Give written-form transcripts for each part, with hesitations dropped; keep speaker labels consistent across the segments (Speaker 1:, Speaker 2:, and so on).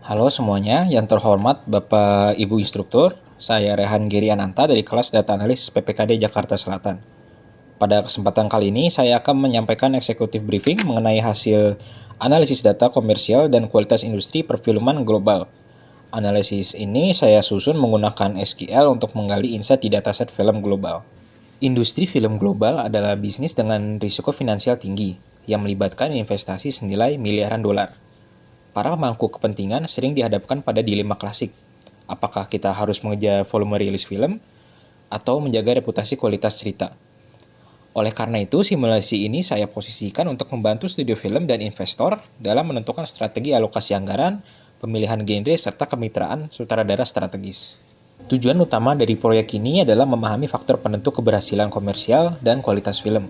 Speaker 1: Halo semuanya, yang terhormat Bapak Ibu Instruktur, saya Rehan Giri Ananta dari kelas Data Analis PPKD Jakarta Selatan. Pada kesempatan kali ini, saya akan menyampaikan eksekutif briefing mengenai hasil analisis data komersial dan kualitas industri perfilman global. Analisis ini saya susun menggunakan SQL untuk menggali insight di dataset film global. Industri film global adalah bisnis dengan risiko finansial tinggi yang melibatkan investasi senilai miliaran dolar. Para pemangku kepentingan sering dihadapkan pada dilema klasik. Apakah kita harus mengejar volume rilis film atau menjaga reputasi kualitas cerita? Oleh karena itu, simulasi ini saya posisikan untuk membantu studio film dan investor dalam menentukan strategi alokasi anggaran, pemilihan genre, serta kemitraan sutradara strategis. Tujuan utama dari proyek ini adalah memahami faktor penentu keberhasilan komersial dan kualitas film.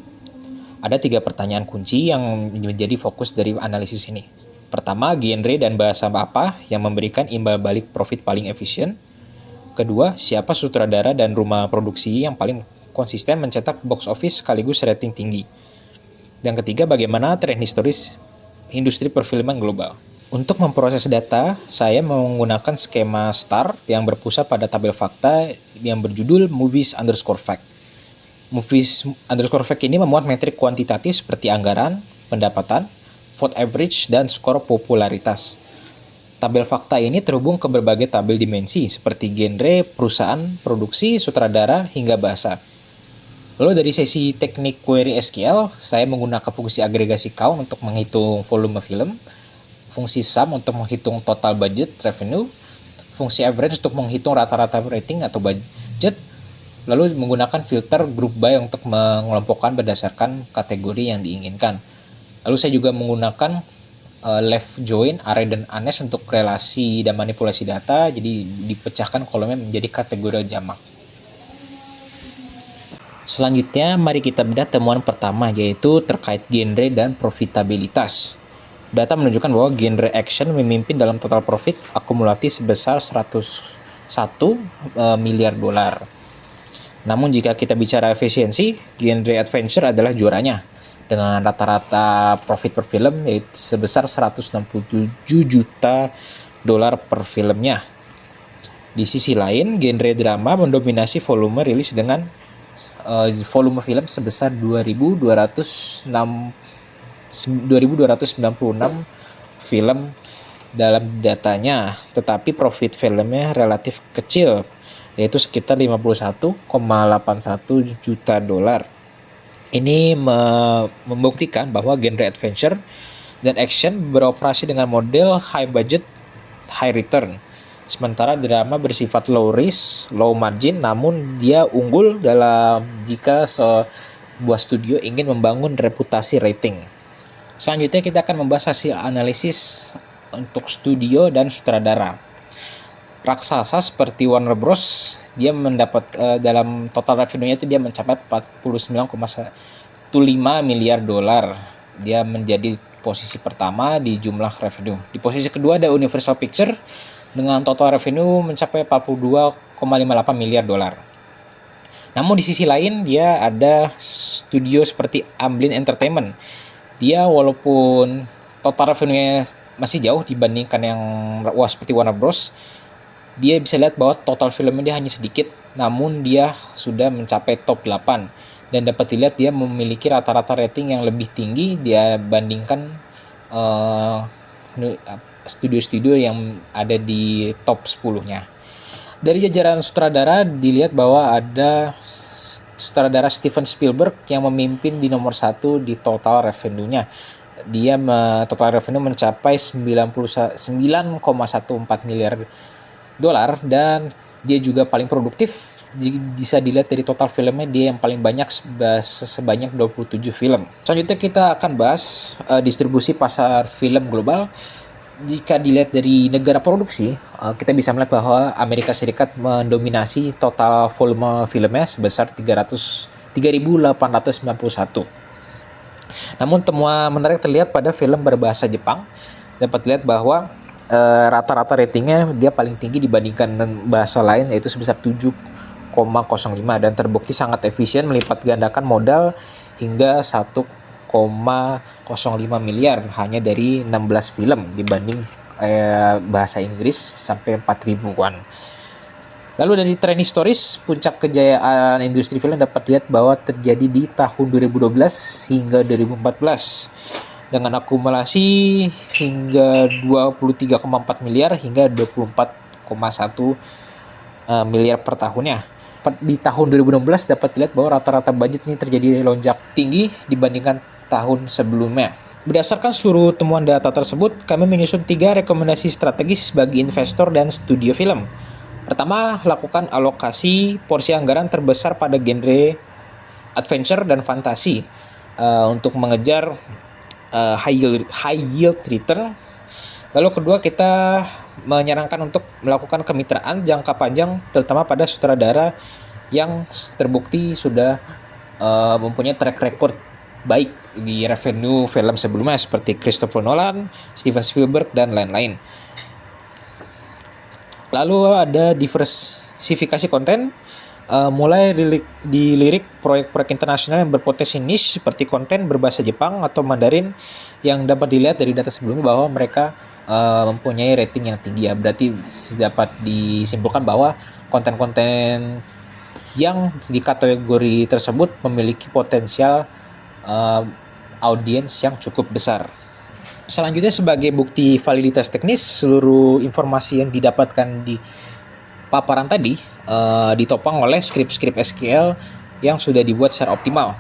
Speaker 1: Ada 3 pertanyaan kunci yang menjadi fokus dari analisis ini. Pertama, genre dan bahasa apa yang memberikan imbal balik profit paling efisien. Kedua, siapa sutradara dan rumah produksi yang paling konsisten mencetak box office sekaligus rating tinggi. Dan ketiga, bagaimana tren historis industri perfilman global. Untuk memproses data, saya menggunakan skema STAR yang berpusat pada tabel fakta yang berjudul Movies underscore Fact. Movies underscore Fact ini memuat metrik kuantitatif seperti anggaran, pendapatan, vote average, dan skor popularitas. Tabel fakta ini terhubung ke berbagai tabel dimensi seperti genre, perusahaan, produksi, sutradara, hingga bahasa. Lalu dari sesi teknik query SQL, saya menggunakan fungsi agregasi count untuk menghitung volume film, fungsi sum untuk menghitung total budget revenue, fungsi average untuk menghitung rata-rata rating atau budget, lalu menggunakan filter group by untuk mengelompokkan berdasarkan kategori yang diinginkan. Lalu saya juga menggunakan left join, array, dan anes untuk relasi dan manipulasi data. Jadi dipecahkan kolomnya menjadi kategori jamak. Selanjutnya, mari kita bedah temuan pertama, yaitu terkait genre dan profitabilitas. Data menunjukkan bahwa genre action memimpin dalam total profit akumulatif sebesar 101 miliar dolar. Namun jika kita bicara efisiensi, genre adventure adalah juaranya dengan rata-rata profit per film yaitu sebesar 167 juta dolar per filmnya. Di sisi lain, genre drama mendominasi volume rilis dengan volume film sebesar 2.296 film dalam datanya, tetapi profit filmnya relatif kecil, yaitu sekitar 51,81 juta dolar. Ini membuktikan bahwa genre adventure dan action beroperasi dengan model high budget, high return. Sementara drama bersifat low risk, low margin, namun dia unggul dalam jika sebuah studio ingin membangun reputasi rating. Selanjutnya kita akan membahas hasil analisis untuk studio dan sutradara. Raksasa seperti Warner Bros, dia mendapat dalam total revenue-nya itu dia mencapai 49,15 miliar dolar. Dia menjadi posisi pertama di jumlah revenue. Di posisi kedua ada Universal Pictures dengan total revenue mencapai 42,58 miliar dolar. Namun di sisi lain dia ada studio seperti Amblin Entertainment. Dia walaupun total revenue-nya masih jauh dibandingkan yang seperti Warner Bros, dia bisa lihat bahwa total filmnya dia hanya sedikit, namun dia sudah mencapai top 8 dan dapat dilihat dia memiliki rata-rata rating yang lebih tinggi dia bandingkan studio-studio yang ada di top 10-nya. Dari jajaran sutradara dilihat bahwa ada sutradara Steven Spielberg yang memimpin di nomor 1 di total revenue-nya. Dia total revenue mencapai 99,14 miliar dolar dan dia juga paling produktif. Bisa dilihat dari total filmnya dia yang paling banyak sebanyak 27 film. Selanjutnya kita akan bahas distribusi pasar film global. Jika dilihat dari negara produksi, kita bisa melihat bahwa Amerika Serikat mendominasi total volume filmnya sebesar 3.891. Namun temuan menarik terlihat pada film berbahasa Jepang. Dapat dilihat bahwa rata-rata ratingnya dia paling tinggi dibandingkan bahasa lain, yaitu sebesar 7,05 dan terbukti sangat efisien melipat gandakan modal hingga 1,05 miliar hanya dari 16 film dibanding bahasa Inggris sampai 4.000-an. Lalu dari tren historis, puncak kejayaan industri film dapat dilihat bahwa terjadi di tahun 2012 hingga 2014 dengan akumulasi hingga 23,4 miliar hingga 24,1 miliar per tahunnya. Di tahun 2016 dapat dilihat bahwa rata-rata budget ini terjadi lonjak tinggi dibandingkan tahun sebelumnya. Berdasarkan seluruh temuan data tersebut, kami menyusun 3 rekomendasi strategis bagi investor dan studio film. Pertama, lakukan alokasi porsi anggaran terbesar pada genre adventure dan fantasi untuk mengejar high yield return. Lalu kedua, kita menyarankan untuk melakukan kemitraan jangka panjang terutama pada sutradara yang terbukti sudah mempunyai track record baik di revenue film sebelumnya seperti Christopher Nolan, Steven Spielberg, dan lain-lain. Lalu ada diversifikasi konten, mulai dilirik proyek-proyek internasional yang berpotensi niche seperti konten berbahasa Jepang atau Mandarin yang dapat dilihat dari data sebelumnya bahwa mereka mempunyai rating yang tinggi ya. Berarti dapat disimpulkan bahwa konten-konten yang di kategori tersebut memiliki potensial audiens yang cukup besar. Selanjutnya, sebagai bukti validitas teknis, seluruh informasi yang didapatkan di paparan tadi ditopang oleh skrip-skrip SQL yang sudah dibuat secara optimal.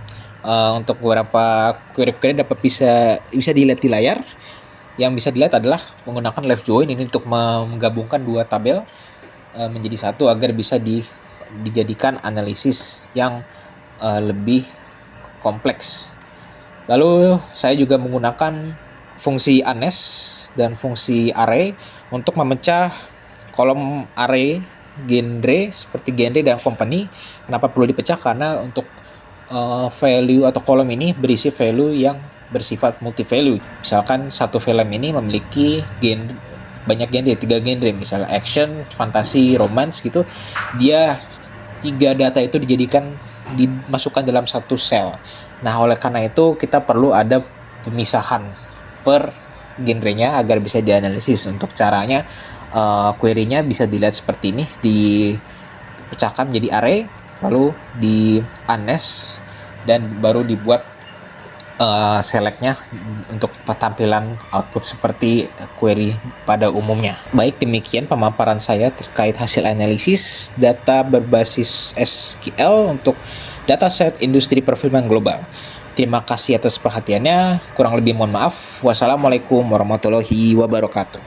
Speaker 1: Untuk beberapa query dapat bisa dilihat di layar. Yang bisa dilihat adalah menggunakan left join ini untuk menggabungkan dua tabel menjadi satu agar bisa dijadikan analisis yang lebih kompleks. Lalu saya juga menggunakan fungsi ANES dan fungsi array untuk memecah kolom array genre seperti genre dan company. Kenapa perlu dipecah? Karena untuk value atau kolom ini berisi value yang bersifat multi value. Misalkan satu film ini memiliki banyak genre, 3 genre, misalnya action, fantasi, romance gitu. Dia 3 data itu dimasukkan dalam satu cell. Nah, oleh karena itu kita perlu ada pemisahan per genrenya agar bisa dianalisis. Untuk caranya query-nya bisa dilihat seperti ini, dipecahkan menjadi array, lalu di ANES dan baru dibuat select-nya untuk tampilan output seperti query pada umumnya. Baik, demikian pemaparan saya terkait hasil analisis data berbasis SQL untuk dataset industri perfilman global. Terima kasih atas perhatiannya. Kurang lebih mohon maaf. Wassalamualaikum warahmatullahi wabarakatuh.